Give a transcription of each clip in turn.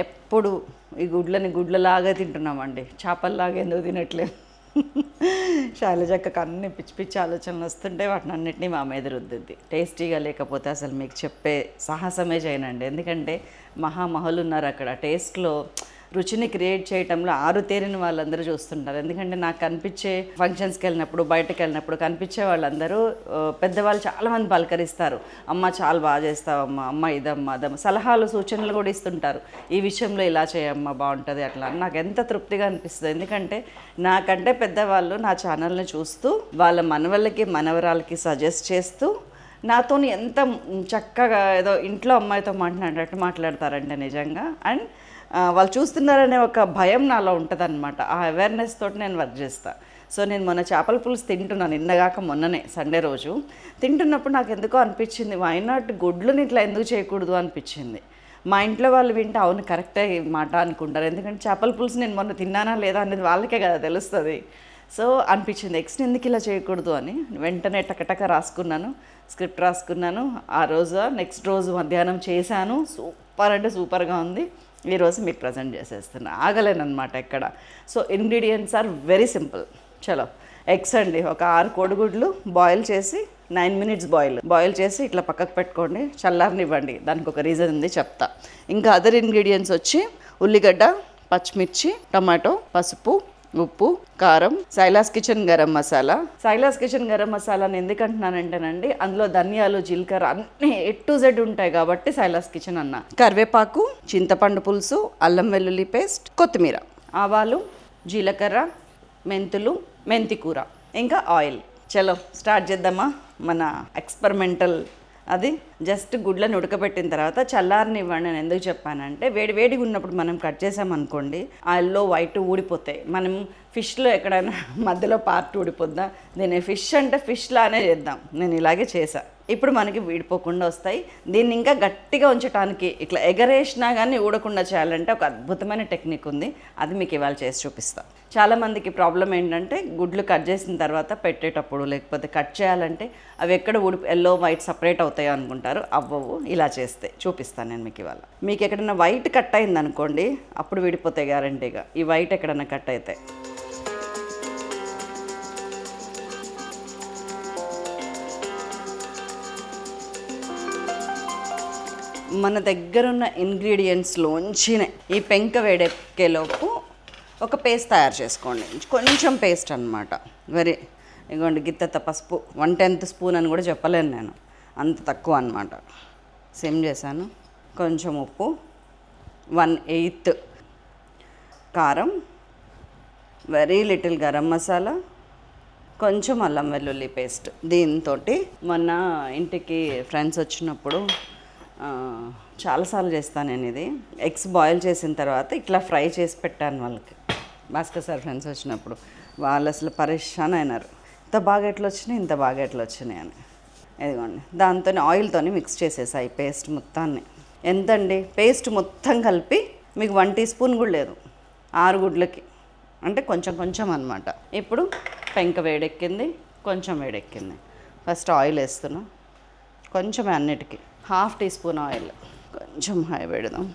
ఎప్పుడు ఈ గుడ్లని గుడ్లలాగా తింటున్నామండి, చేపల్లాగా ఎందుకు తినట్లేదు. శైలజక్కకు అన్ని పిచ్చి పిచ్చి ఆలోచనలు వస్తుంటే వాటిని అన్నింటినీ మా మీద రుద్దుద్ది. టేస్టీగా లేకపోతే అసలు మీకు చెప్పే సాహసమే చేయనండి. ఎందుకంటే మహామహులు ఉన్నారు అక్కడ, టేస్ట్లో రుచిని క్రియేట్ చేయడంలో ఆరుతేరిన వాళ్ళందరూ చూస్తుంటారు. ఎందుకంటే నాకు కనిపించే ఫంక్షన్స్కి వెళ్ళినప్పుడు, బయటకు వెళ్ళినప్పుడు కనిపించే వాళ్ళందరూ పెద్దవాళ్ళు చాలామంది పలకరిస్తారు. అమ్మ చాలా బాగా చేస్తావమ్మా, అమ్మ ఇదమ్మా అదమ్మ, సలహాలు సూచనలు కూడా ఇస్తుంటారు. ఈ విషయంలో ఇలా చేయమ్మా బాగుంటుంది అట్లా. నాకు ఎంత తృప్తిగా అనిపిస్తుంది. ఎందుకంటే నాకంటే పెద్దవాళ్ళు నా ఛానల్ని చూస్తూ వాళ్ళ మనవళ్ళకి మనవరాలకి సజెస్ట్ చేస్తూ నాతో ఎంత చక్కగా ఏదో ఇంట్లో అమ్మాయితో మాట్లాడినట్టు మాట్లాడతారంటే నిజంగా. అండ్ వాళ్ళు చూస్తున్నారనే ఒక భయం నాలో ఉంటుందన్నమాట. ఆ అవేర్నెస్ తోటి నేను వర్క్ చేస్తాను. సో నేను మొన్న చేపల పులుసు తింటున్నాను, నిన్నగాక మొన్ననే సండే రోజు తింటున్నప్పుడు నాకు ఎందుకో అనిపించింది, వైనాట్ గుడ్లని ఇట్లా ఎందుకు చేయకూడదు అనిపించింది. మా ఇంట్లో వాళ్ళు వింటే అవును కరెక్టే మాట అనుకుంటారు. ఎందుకంటే చేపల పులుసు నేను మొన్న తిన్నానా లేదా అనేది వాళ్ళకే కదా తెలుస్తుంది. సో అనిపించింది నెక్స్ట్ ఎందుకు ఇలా చేయకూడదు అని వెంటనే టకటక రాసుకున్నాను, స్క్రిప్ట్ రాసుకున్నాను. ఆ రోజు నెక్స్ట్ రోజు మధ్యాహ్నం చేశాను. సూపర్ అంటే సూపర్గా ఉంది. ఈరోజు మీకు ప్రజెంట్ చేసేస్తున్నా, ఆగలేనమాట ఎక్కడ. So ingredients are very simple. చలో ఎగ్స్ అండి, ఒక 6 కోడిగుడ్లు బాయిల్ చేసి 9 minutes బాయిల్ చేసి ఇట్లా పక్కకు పెట్టుకోండి, చల్లారనివ్వండి. దానికి ఒక రీజన్ ఉంది చెప్తా. ఇంకా అదర్ ఇంగ్రీడియంట్స్ వచ్చి ఉల్లిగడ్డ, పచ్చిమిర్చి, టమాటో, పసుపు, ఉప్పు, కారం, Silas kitchen garam masala. Silas kitchen garam మసాలాని ఎందుకంటున్నానంటేనండి అందులో ధనియాలు, జీలకర్ర అన్నీ A to Z ఉంటాయి కాబట్టి సైలాస్ కిచెన్ అన్న. కరివేపాకు, చింతపండు పులుసు, అల్లం వెల్లుల్లి పేస్ట్, కొత్తిమీర, ఆవాలు, జీలకర్ర, మెంతులు, మెంతి కూర, ఇంకా ఆయిల్. చలో స్టార్ట్ చేద్దామా మన ఎక్స్పెరిమెంటల్. అది జస్ట్ గుడ్లను ఉడకబెట్టిన తర్వాత చల్లారనివ్వండి. నేను ఎందుకు చెప్పానంటే వేడిగా ఉన్నప్పుడు మనం కట్ చేసామనుకోండి ఆయిల్లో వైట్ ఊడిపోతాయి. మనం ఫిష్లో ఎక్కడైనా మధ్యలో పార్ట్ ఊడిపోద్దా, దీన్ని ఫిష్ అంటే ఫిష్ లానే చేద్దాం. నేను ఇలాగే చేసా. ఇప్పుడు మనకి వీడిపోకుండా వస్తాయి. దీన్ని ఇంకా గట్టిగా ఉంచడానికి ఇట్లా ఎగరేసినా కానీ ఊడకుండా చేయాలంటే ఒక అద్భుతమైన టెక్నిక్ ఉంది. అది మీకు ఇవాళ చేసి చూపిస్తాను. చాలామందికి ప్రాబ్లం ఏంటంటే గుడ్లు కట్ చేసిన తర్వాత పెట్టేటప్పుడు లేకపోతే కట్ చేయాలంటే అవి ఎక్కడ ఎల్లో వైట్ సపరేట్ అవుతాయో అనుకుంటారు. అవ్వవు. ఇలా చేస్తే చూపిస్తాను నేను మీకు ఇవాళ. మీకు ఎక్కడైనా వైట్ కట్ అయింది అనుకోండి అప్పుడు విడిపోతాయి గ్యారంటీగా. ఈ వైట్ ఎక్కడైనా కట్ అయితే మన దగ్గరున్న ఇంగ్రీడియంట్స్లోంచినే ఈ పెంక వేడెక్కేలోపు ఒక పేస్ట్ తయారు చేసుకోండి. కొంచెం పేస్ట్ అనమాట. ఇదిగోండి గిత్తత పసుపు 1/10 స్పూన్ అని కూడా చెప్పలేను నేను, అంత తక్కువ అనమాట. సిమ్ చేశాను. కొంచెం ఉప్పు, 1/8 కారం, వెరీ లిటిల్ గరం మసాలా, కొంచెం అల్లం వెల్లుల్లి పేస్ట్. దీంతో మొన్న ఇంటికి ఫ్రెండ్స్ వచ్చినప్పుడు చాలాసార్లు చేస్తాను నేను ఇది. ఎగ్స్ బాయిల్ చేసిన తర్వాత ఇట్లా ఫ్రై చేసి పెట్టాను వాళ్ళకి. భాస్కర్ సార్ ఫ్రెండ్స్ వచ్చినప్పుడు వాళ్ళు అసలు పరేషాన్ అయినారు, ఇంత బాగా ఎట్లా వచ్చినాయి అని. ఇదిగోండి దాంతో ఆయిల్తో మిక్స్ చేసేసాయి పేస్ట్ మొత్తాన్ని. ఎంతండి పేస్ట్ మొత్తం కలిపి మీకు 1 teaspoon కూడా లేదు, 6 గుడ్లకి అంటే కొంచెం అనమాట. ఇప్పుడు పెంక వేడెక్కింది, కొంచెం వేడెక్కింది. ఫస్ట్ ఆయిల్ వేస్తున్నా, కొంచెం అన్నిటికీ 1/2 teaspoon ఆయిల్. కొంచెం హై పెడదాం.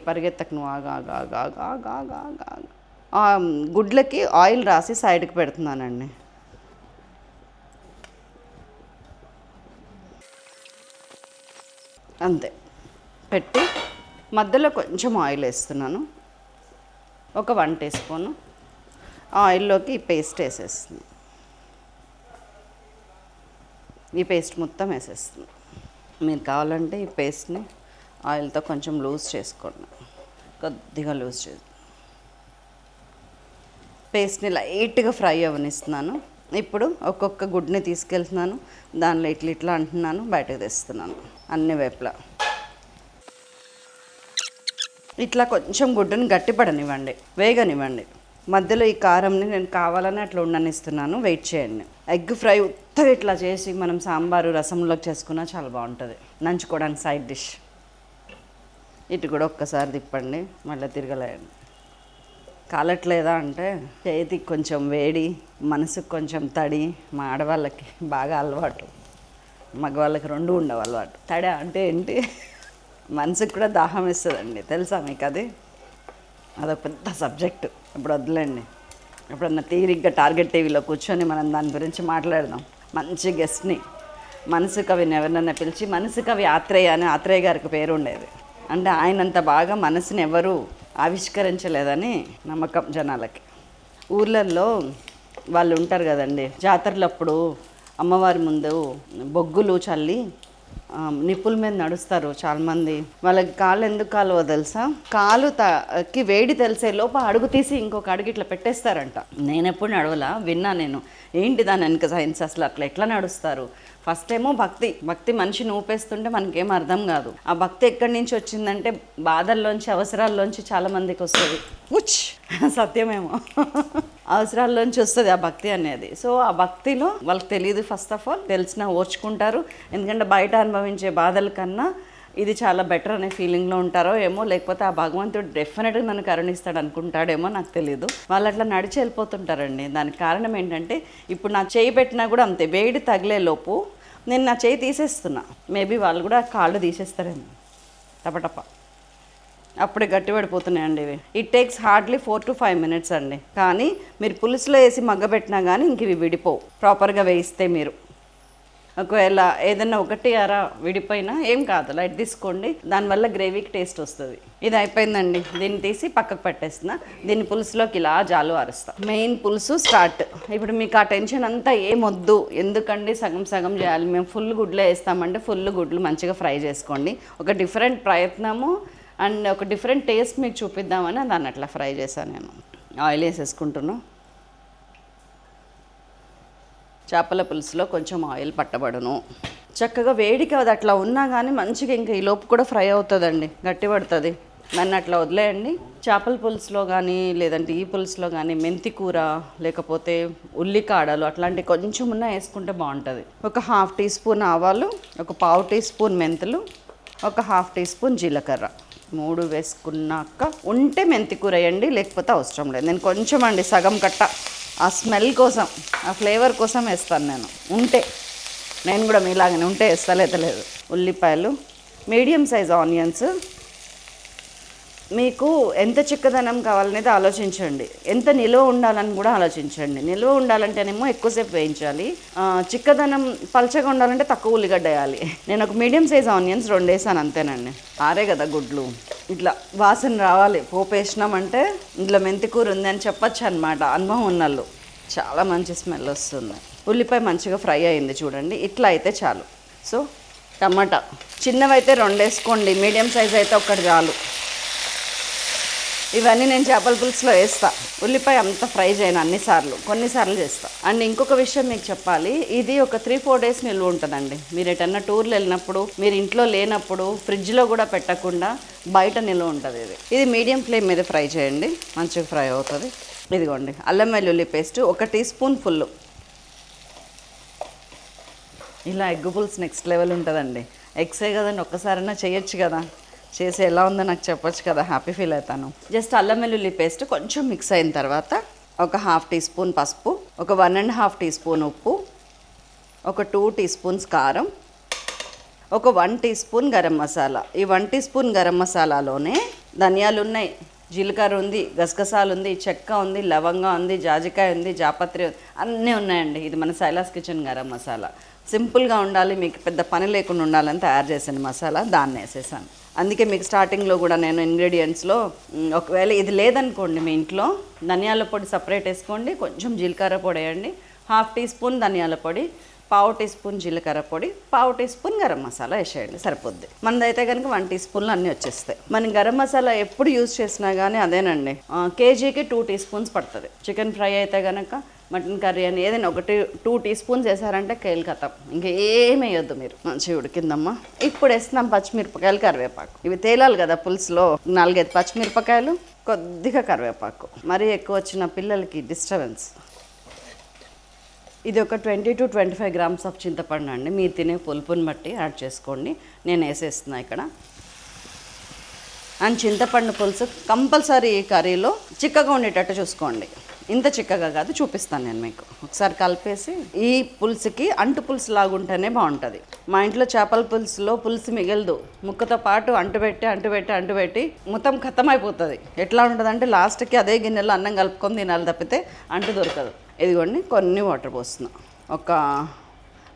పరిగెత్తకు నువ్వు, ఆగా. గుడ్లకి ఆయిల్ రాసి సైడ్కి పెడుతున్నానండి. అంతే పెట్టి మధ్యలో కొంచెం ఆయిల్ వేస్తున్నాను. ఒక 1 teaspoon ఆయిల్లోకి ఈ పేస్ట్ వేసేస్తుంది. ఈ పేస్ట్ మొత్తం వేసేస్తుంది. మీరు కావాలంటే ఈ పేస్ట్ని ఆయిల్తో కొంచెం లూజ్ చేసుకోండి, కొద్దిగా లూజ్ చేసి పేస్ట్ని లైట్గా ఫ్రై అవ్వనిస్తున్నాను. ఇప్పుడు ఒక్కొక్క గుడ్ని తీసుకెళ్తున్నాను, దానిలో ఇట్లా అంటున్నాను, బయటకు తెస్తున్నాను అన్ని వైపులా. ఇట్లా కొంచెం గుడ్డుని గట్టిపడనివ్వండి, వేగనివ్వండి. మధ్యలో ఈ కారంని నేను కావాలని అట్లా ఉండనిస్తున్నాను, వెయిట్ చేయండి. ఎగ్ ఫ్రై ఉత్తగా ఇట్లా చేసి మనం సాంబారు రసంలోకి చేసుకున్నా చాలా బాగుంటుంది, నంచుకోవడానికి సైడ్ డిష్. ఇటు కూడా ఒక్కసారి తిప్పండి, మళ్ళీ తిరగలేయండి. కాలట్లేదా అంటే చేతికి కొంచెం వేడి, మనసుకు కొంచెం తడి. మా ఆడవాళ్ళకి బాగా అలవాటు, మగవాళ్ళకి 2 ఉండవు అలవాటు. తడి అంటే ఏంటి, మనసుకు కూడా దాహం వేస్తుందండి, తెలుసా మీకు అది? అదొక పెద్ద సబ్జెక్టు. ఇప్పుడు వద్దులేండి, ఎప్పుడన్నా తీరిగ్గా టార్గెట్ టీవీలో కూర్చొని మనం దాని గురించి మాట్లాడదాం. మంచి గెస్ట్ని, మనసు కవిని ఎవరినన్నా పిలిచి, మనసు కవి ఆత్రేయ అని ఆత్రేయ గారికి పేరు ఉండేది. అంటే ఆయనంత బాగా మనసుని ఎవరు ఆవిష్కరించలేదని నమ్మకం జనాలకి. ఊర్లల్లో వాళ్ళు ఉంటారు కదండి, జాతరలప్పుడు అమ్మవారి ముందు బొగ్గులు చల్లి నిప్పుల మీద నడుస్తారు చాలామంది. వాళ్ళకి కాళ్ళు ఎందుకు కాలువో తెలుసా? కాలుకి వేడి తెలిసే లోపు అడుగు తీసి ఇంకొక అడుగు ఇట్లా పెట్టేస్తారంట. నేను ఎప్పుడు నడవలా, విన్నా నేను. ఏంటి దాని వెనక సైన్స్, అసలు అట్లా ఎట్లా నడుస్తారు? ఫస్ట్ ఏమో భక్తి మనిషిని ఊపేస్తుంటే మనకేం అర్థం కాదు. ఆ భక్తి ఎక్కడి నుంచి వచ్చిందంటే బాధల్లోంచి, అవసరాల్లోంచి చాలామందికి వస్తుంది. సత్యమేమో అవసరాల్లోంచి వస్తుంది ఆ భక్తి అనేది. సో ఆ భక్తిలో వాళ్ళకి తెలియదు, ఫస్ట్ ఆఫ్ ఆల్ తెలిసినా ఓర్చుకుంటారు. ఎందుకంటే బయట అనుభవించే బాధల కన్నా ఇది చాలా బెటర్ అనే ఫీలింగ్లో ఉంటారో ఏమో, లేకపోతే ఆ భగవంతుడు డెఫినెట్గా నన్ను కరుణిస్తాడు అనుకుంటాడేమో, నాకు తెలియదు. వాళ్ళు అట్లా నడిచి వెళ్ళిపోతుంటారండి. దానికి కారణం ఏంటంటే, ఇప్పుడు నా చేయి పెట్టినా కూడా అంతే, వేడి తగిలే లోపు నేను నా చేయి తీసేస్తున్నా. మేబీ వాళ్ళు కూడా కాళ్ళు తీసేస్తారేమో టపటప, అప్పుడే గట్టిపడిపోతున్నాయండి ఇవి. It takes hardly 4 to 5 minutes అండి. కానీ మీరు పులుసులో వేసి మగ్గబెట్టినా కానీ ఇంక ఇవి విడిపోవు, ప్రాపర్గా వేయిస్తే. మీరు ఒకవేళ ఏదైనా ఒకటి అర విడిపోయినా ఏం కాదు, లైట్ తీసుకోండి, దానివల్ల గ్రేవీకి టేస్ట్ వస్తుంది. ఇది అయిపోయిందండి, దీన్ని తీసి పక్కకు పెట్టేస్తున్నా. దీన్ని పులుసులోకి ఇలా జాలు అరుస్తా. మెయిన్ పులుసు స్టార్ట్. ఇప్పుడు మీకు ఆ టెన్షన్ అంతా ఏమొద్దు, ఎందుకండి సగం సగం చేయాలి, మేము ఫుల్ గుడ్లు వేస్తామంటే ఫుల్ గుడ్లు మంచిగా ఫ్రై చేసుకోండి. ఒక డిఫరెంట్ ప్రయత్నము అండ్ ఒక డిఫరెంట్ టేస్ట్ మీకు చూపిద్దామని దాన్ని అట్లా ఫ్రై చేశాను నేను. ఆయిల్ వేసేసుకుంటున్నాను. చేపల పులుసులో కొంచెం ఆయిల్ పట్టబడును. చక్కగా వేడికి అది అట్లా ఉన్నా కానీ మంచిగా ఇంకా ఈ లోపు కూడా ఫ్రై అవుతుందండి, గట్టి పడుతుంది. దాన్ని అట్లా వదిలేయండి. చేపల పులుసులో కానీ లేదంటే ఈ పులుసులో కానీ మెంతి కూర లేకపోతే ఉల్లికాడలు అట్లాంటివి కొంచెం ఉన్నా వేసుకుంటే బాగుంటుంది. ఒక 1/2 teaspoon ఆవాలు, ఒక 1/4 teaspoon మెంతులు, ఒక 1/2 teaspoon జీలకర్ర, 3 వేసుకున్నాక ఉంటే మెంతి కూర వేయండి, లేకపోతే అవసరం లేదు. నేను కొంచెం అండి, సగం కట్ట, ఆ స్మెల్ కోసం, ఆ ఫ్లేవర్ కోసం వేస్తాను నేను. ఉంటే నేను కూడా మీలాగానే ఉంటే వేస్తా, లేదు. ఉల్లిపాయలు, మీడియం సైజ్ ఆనియన్స్. మీకు ఎంత చిక్కదనం కావాలనేది ఆలోచించండి, ఎంత నిల్వ ఉండాలని కూడా ఆలోచించండి. నిల్వ ఉండాలంటేనేమో ఎక్కువసేపు వేయించాలి, చిక్కదనం పలచగా ఉండాలంటే తక్కువ ఉల్లిగడ్డ వేయాలి. నేను ఒక మీడియం సైజ్ ఆనియన్స్ 2 వేసాను అంతేనండి. ఆరే కదా గుడ్లు, ఇట్లా వాసన రావాలి. పోపు వేసినామంటే ఇంట్లో మెంతి కూర ఉంది అని చెప్పచ్చు అనమాట. అనుభవం ఉన్నళ్ళు చాలా మంచి స్మెల్ వస్తుంది. ఉల్లిపాయ మంచిగా ఫ్రై అయింది చూడండి, ఇట్లా అయితే చాలు. సో టమాటా చిన్నవైతే 2 వేసుకోండి, మీడియం సైజ్ అయితే 1 చాలు. ఇవన్నీ నేను చేపల పులుసులో వేస్తా. ఉల్లిపాయ అంత ఫ్రై చేయను అన్నిసార్లు, కొన్నిసార్లు చేస్తా. అండ్ ఇంకొక విషయం మీకు చెప్పాలి, ఇది ఒక 3-4 days నిల్వ ఉంటుందండి. మీరు ఎటన్నా టూర్లు వెళ్ళినప్పుడు, మీరు ఇంట్లో లేనప్పుడు ఫ్రిడ్జ్లో కూడా పెట్టకుండా బయట నిల్వ ఉంటుంది. ఇది మీడియం ఫ్లేమ్ మీద ఫ్రై చేయండి, మంచిగా ఫ్రై అవుతుంది. ఇదిగోండి అల్లం వెల్లుల్లి పేస్ట్ 1 teaspoon ఫుల్. ఇలా ఎగ్ పులుసు నెక్స్ట్ లెవెల్ ఉంటుందండి. ఎగ్సే కదండి, ఒక్కసారైనా చేయొచ్చు కదా, చేసి ఎలా ఉందో నాకు చెప్పొచ్చు కదా, హ్యాపీ ఫీల్ అవుతాను. జస్ట్ అల్లం వెల్లుల్లి పేస్ట్ కొంచెం మిక్స్ అయిన తర్వాత ఒక 1/2 teaspoon పసుపు, ఒక 1.5 teaspoon ఉప్పు, ఒక 2 teaspoons కారం, ఒక 1 teaspoon గరం మసాలా. ఈ 1 teaspoon గరం మసాలాలోనే ధనియాలు ఉన్నాయి, జీలకర్ర ఉంది, గసగసాలు ఉంది, చెక్క ఉంది, లవంగా ఉంది, జాజికాయ ఉంది, జాపత్రి అన్నీ ఉన్నాయండి. ఇది మన శైలాస్ కిచెన్ గరం మసాలా. సింపుల్గా ఉండాలి, మీకు పెద్ద పని లేకుండా ఉండాలని తయారు చేసిన మసాలా, దాన్ని వేసేసాను. అందుకే మీకు స్టార్టింగ్లో కూడా నేను ఇంగ్రీడియంట్స్లో, ఒకవేళ ఇది లేదనుకోండి మీ ఇంట్లో, ధనియాల పొడి సపరేట్ వేసుకోండి, కొంచెం జీలకర్ర పొడి వేయండి, 1/2 teaspoon ధనియాల పొడి, 1/4 teaspoon జీలకర్ర పొడి, 1/4 teaspoon గరం మసాలా వేసేయండి, సరిపోద్ది. మనదైతే కనుక 1 teaspoonలో అన్నీ వచ్చేస్తాయి. మనం గరం మసాలా ఎప్పుడు యూజ్ చేసినా కానీ అదేనండి, కేజీకి 2 teaspoons పడుతుంది. చికెన్ ఫ్రై అయితే కనుక, మటన్ కర్రీ అని ఏదైనా 2 teaspoons వేసారంటే కేల్ కథం, ఇంకా ఏమి వేయొద్దు మీరు. మంచిగా ఉడికిందమ్మా. ఇప్పుడు వేస్తున్నాం పచ్చిమిరపకాయలు, కరివేపాకు. ఇవి తేలాలి కదా పులుసులో. 4-5 పచ్చిమిరపకాయలు, కొద్దిగా కరివేపాకు. మరీ ఎక్కువ వచ్చిన పిల్లలకి డిస్టర్బెన్స్. ఇది ఒక 20 to 25 grams ఆఫ్ చింతపండు అండి, మీరు తినే పులుపుని బట్టి యాడ్ చేసుకోండి. నేను వేసేస్తున్నా ఇక్కడ. అండ్ చింతపండు పులుసు కంపల్సరీ కర్రీలో చిక్కగా ఉండేటట్టు చూసుకోండి. ఇంత చిక్కగా కాదు, చూపిస్తాను నేను మీకు. ఒకసారి కలిపేసి ఈ పులుసుకి అంటు పులుసు లాగుంటేనే బాగుంటుంది. మా ఇంట్లో చేపల పులుసులో పులుసు మిగలదు, ముక్కతో పాటు అంటుపెట్టి మొత్తం ఖతం అయిపోతుంది. ఎట్లా ఉంటుంది అంటే లాస్ట్కి అదే గిన్నెలో అన్నం కలుపుకొని తినాలి తప్పితే అంటు దొరకదు. ఇదిగోండి కొన్ని వాటర్ పోస్తున్నా.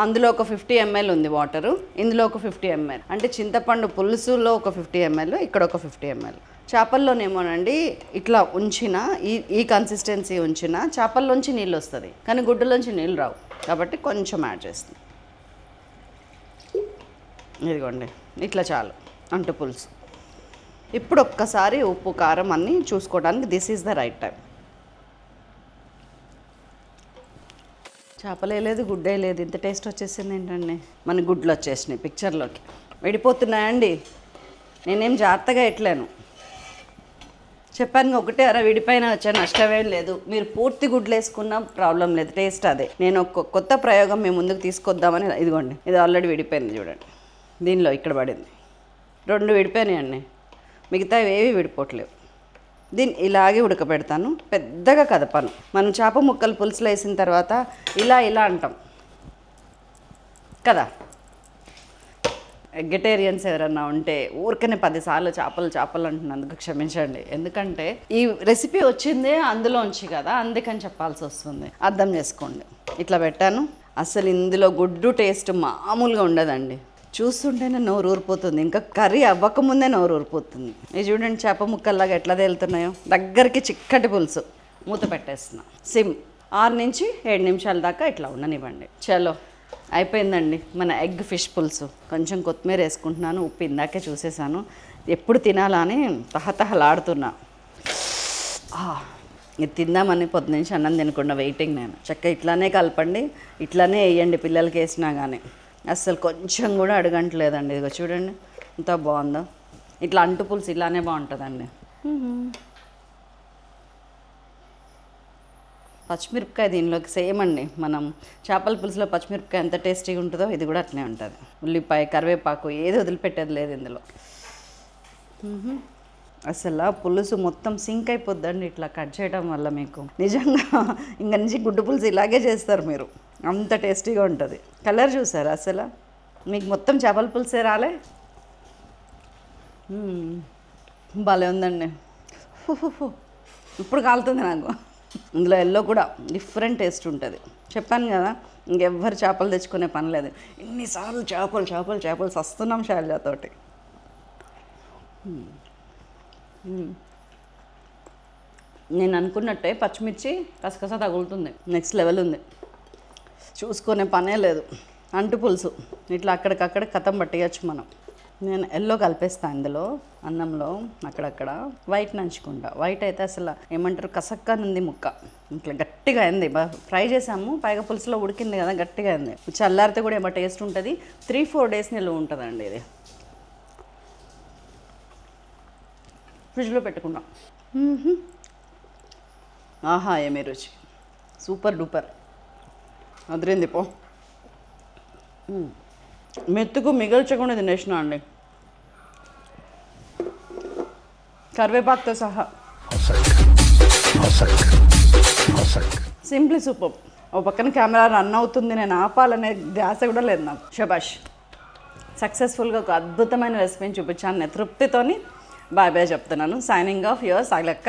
అందులో ఒక 50 ml ఉంది వాటరు, ఇందులో ఒక 50 ml. అంటే చింతపండు పులుసులో ఒక 50 ml, ఇక్కడ ఒక 50 ml. చేపల్లోనేమోనండి ఇట్లా ఉంచిన ఈ కన్సిస్టెన్సీ ఉంచిన చేపల్లోంచి నీళ్ళు వస్తుంది, కానీ గుడ్డలోంచి నీళ్ళు రావు. కాబట్టి కొంచెం యాడ్ చేస్తుంది. ఇదిగోండి ఇట్లా చాలు అంటు పులుసు. ఇప్పుడు ఒక్కసారి ఉప్పు కారం అన్నీ చూసుకోవడానికి this is the right time. చేపలే లేదు, గుడ్డే లేదు, ఇంత టేస్ట్ వచ్చేసింది ఏంటండి. మన గుడ్లు వచ్చేసినాయి పిక్చర్లోకి. విడిపోతున్నాయండి. నేనేం జాగ్రత్తగా ఎట్లేను, చెప్పాను ఒకటే అర విడిపోయినా వచ్చా, నష్టమేం లేదు. మీరు పూర్తి గుడ్లు వేసుకున్న ప్రాబ్లం లేదు, టేస్ట్ అదే. నేను ఒక కొత్త ప్రయోగం మీ ముందుకు తీసుకొద్దామని. ఇదిగోండి ఇది ఆల్రెడీ విడిపోయింది చూడండి, దీనిలో ఇక్కడ పడింది. 2 విడిపోయినాయండి, మిగతా ఏవి విడిపోవట్లేవు. దీన్ని ఇలాగే ఉడకబెడతాను, పెద్దగా కదపను. మనం చేప ముక్కలు పులుసులో వేసిన తర్వాత ఇలా అంటాం కదా. వెజిటేరియన్స్ ఎవరన్నా ఉంటే ఊరికనే 10 సార్లు చేపలు అంటున్నందుకు క్షమించండి. ఎందుకంటే ఈ రెసిపీ వచ్చిందే అందులోంచి కదా, అందుకని చెప్పాల్సి వస్తుంది. అర్థం చేసుకోండి. ఇట్లా పెట్టాను. అసలు ఇందులో గుడ్డు టేస్ట్ మామూలుగా ఉండదండి. చూస్తుంటేనే నోరు ఊరిపోతుంది, ఇంకా కర్రీ అవ్వకముందే నోరు ఊరిపోతుంది. ఇది చూడండి చేప ముక్కల్లాగా ఎట్లా తేలుతున్నాయో. దగ్గరికి చిక్కటి పులుసు. మూత పెట్టేస్తున్నా. సిమ్ 6 నుంచి 7 నిమిషాల దాకా ఇట్లా ఉండనివ్వండి. చలో అయిపోయిందండి మన ఎగ్ ఫిష్ పులుసు. కొంచెం కొత్తిమీర వేసుకుంటున్నాను. ఉప్పు ఇందాకే చూసేసాను. ఎప్పుడు తినాలా అని తహతహలాడుతున్నా. ఇది తిందామని పొద్దు నుంచి అన్నం తినకుండా వెయిటింగ్ నేను. చక్కగా ఇట్లానే కలపండి, ఇట్లానే వేయండి పిల్లలకి వేసినా కానీ. అస్సలు కొంచెం కూడా అడగంటలేదండి. ఇదిగో చూడండి ఎంత బాగుందో. ఇట్లా అంటు పులుసు ఇలానే బాగుంటుందండి. పచ్చిమిరపకాయ దీనిలోకి సేమ్ అండి. మనం చేపల పులుసులో పచ్చిమిరపకాయ ఎంత టేస్టీగా ఉంటుందో ఇది కూడా అట్లనే ఉంటుంది. ఉల్లిపాయ, కరివేపాకు ఏది వదిలిపెట్టేది లేదు ఇందులో. అసలు పులుసు మొత్తం సింక్ అయిపోద్దండి ఇట్లా కట్ చేయడం వల్ల. మీకు నిజంగా ఇంక నుంచి గుడ్డు పులుసు ఇలాగే చేస్తారు మీరు, అంత టేస్టీగా ఉంటుంది. కలర్ చూసారా అసలు? మీకు మొత్తం చేపల పులుసే రాలే? భలే ఉందండి. ఇప్పుడు కాలుతుంది నాకు. ఇందులో ఎల్లో కూడా డిఫరెంట్ టేస్ట్ ఉంటుంది. చెప్పాను కదా, ఇంకెవ్వరు చేపలు తెచ్చుకునే పని లేదు. ఎన్నిసార్లు చేపలు సస్తున్నాం శైలజతోటి. నేను అనుకున్నట్టే పచ్చిమిర్చి కసకస తగులుతుంది. నెక్స్ట్ లెవెల్ ఉంది, చూసుకునే పనే లేదు. అంటు పులుసు ఇట్లా అక్కడికక్కడ కథం పట్టేయచ్చు మనం. నేను ఎల్లో కలిపేస్తాను ఇందులో అన్నంలో, అక్కడక్కడ వైట్ నంచుకుంటా. వైట్ అయితే అసలు ఏమంటారు కసక్కనుంది ముక్క, ఇట్లా గట్టిగా అయింది. ఫ్రై చేసాము, పైగా పులుసులో ఉడికింది కదా, గట్టిగా అయింది. చల్లారితే కూడా ఏమో టేస్ట్ ఉంటుంది. 3-4 డేస్ నిల్వ ఉంటుందండి ఇది. ఫ్రిడ్జ్లో పెట్టుకున్నాం. ఆహా ఏమే రుచి, సూపర్ డూపర్ అదిరింది పో. మెత్తుకు మిగల్చకుండా తినేసిన అండి, కరివేపాకుతో సహా. Simply super. ఓ పక్కన కెమెరా రన్ అవుతుంది, నేను ఆపాలనే ధ్యాస కూడా లేదు నాకు. శబాష్, సక్సెస్ఫుల్గా ఒక అద్భుతమైన రెసిపీని చూపించాను. నేను తృప్తితోని బాయ్ బాయ్ చెప్తున్నాను. సైనింగ్ ఆఫ్ యువర్ సాయిలక్క.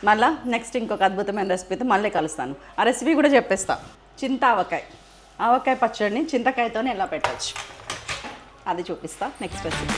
మళ్ళీ నెక్స్ట్ ఇంకొక అద్భుతమైన రెసిపీతో మళ్ళీ కలుస్తాను. ఆ రెసిపీ కూడా చెప్పేస్తా. ఆవకాయ పచ్చడిని చింతకాయతోనే ఎలా పెట్టచ్చు అది చూపిస్తా నెక్స్ట్ రెసిపీ.